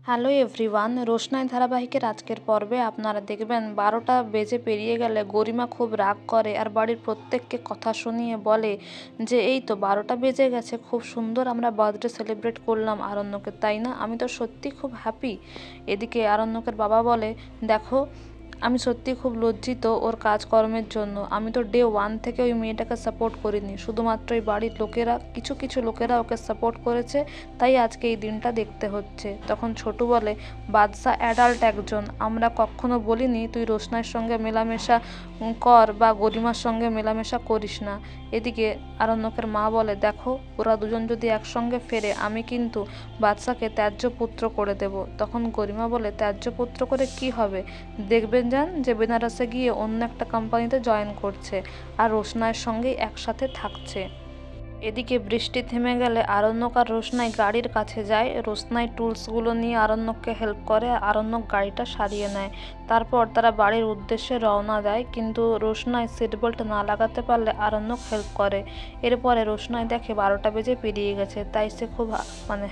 Hello everyone, রোশনাই ধারাবাহিকের আজকের পর্বে আপনারা দেখবেন 12টা বেজে পেরিয়ে গেলে গরিমা খুব রাগ করে আর বাড়ির প্রত্যেককে কথা শুনিয়ে বলে যে এই তো 12টা বেজে গেছে, খুব সুন্দর আমরা বার্থডে সেলিব্রেট করলাম আরণ্যকের, তাই না? আমি তো সত্যি খুব হ্যাপি। এদিকে আরণ্যকের বাবা বলে, দেখো আমি সত্যি খুব লজ্জিত ওর কাজকর্মের জন্য। আমি তো ডে 1 থেকে ওই মেয়েটাকে সাপোর্ট করিনি, শুধুমাত্র ওই বাড়ির লোকেরা, কিছু কিছু লোকেরা ওকে সাপোর্ট করেছে, তাই আজকে এই দিনটা দেখতে হচ্ছে। তখন ছোটু বলে, বাদশা অ্যাডাল্ট একজন, আমরা কখনো বলিনি তুই রোশনাইয়ের সঙ্গে মেলামেশা কর বা গরিমার সঙ্গে মেলামেশা করিস না। এদিকে আরণ্যকের মা বলে, দেখো ওরা দুজন যদি একসঙ্গে ফেরে আমি কিন্তু বাদশাকে ত্যায্য পুত্র করে দেব। তখন গরিমা বলে, ত্যায্য পুত্র করে কি হবে? দেখবেন যান যে বেনারসে গিয়ে অন্য একটা কোম্পানিতে জয়েন করছে আর রোশনাইয়ের সঙ্গেই একসাথে থাকছে। এদিকে বৃষ্টি থেমে গেলে আরণ্যক আর রোশনাই গাড়ির কাছে যায়। রোশনাই টুলসগুলো নিয়ে আরণ্যককে হেল্প করে, আরণ্যক গাড়িটা সারিয়ে নেয়। তারপর তারা বাড়ির উদ্দেশ্যে রওনা দেয়, কিন্তু রোশনাই সিট বেল্ট না লাগাতে পারলে আরণ্যক হেল্প করে। এরপরে রোশনাই দেখে 12টা বেজে পেরিয়ে গেছে, তাই সে খুব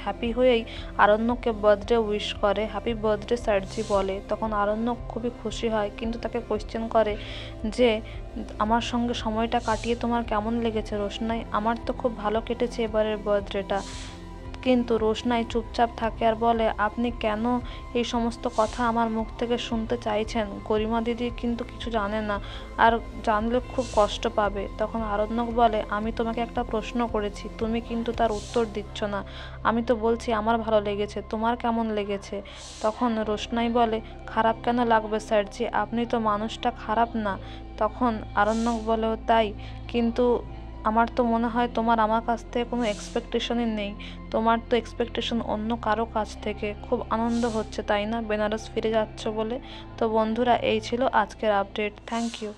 হ্যাপি হয়েই আরণ্যককে বার্থডে উইশ করে, হ্যাপি বার্থডে স্যারজি বলে। তখন আরণ্যক খুবই খুশি হয়, কিন্তু তাকে কোয়েশ্চেন করে যে আমার সঙ্গে সময়টা কাটিয়ে তোমার কেমন লেগেছে রোশনাই? আমার তো খুব ভালো কেটেছে এবারের বার্থডেটা। কিন্তু রোশনাই চুপচাপ থাকে আর বলে, আপনি কেন এই সমস্ত কথা আমার মুখ থেকে শুনতে চাইছেন? গরিমা দিদি কিন্তু কিছু জানে না, আর জানলে খুব কষ্ট পাবে। তখন আরণ্যক বলে, আমি তোমাকে একটা প্রশ্ন করেছি, তুমি কিন্তু তার উত্তর দিচ্ছ না। আমি তো বলছি আমার ভালো লেগেছে, তোমার কেমন লেগেছে? তখন রোশনাই বলে, খারাপ কেন লাগবে স্যারজি, আপনি তো মানুষটা খারাপ না। তখন আরণ্যক বলে, তাই, কিন্তু আমার তো মনে হয় তোমার আমার কাছ থেকে কোনো এক্সপেকটেশনই নেই, তোমার তো এক্সপেকটেশন অন্য কারো কাছ থেকে। খুব আনন্দ হচ্ছে তাই না বেনারস ফিরে যাচ্ছ বলে? তো বন্ধুরা, এই ছিল আজকের আপডেট। Thank you.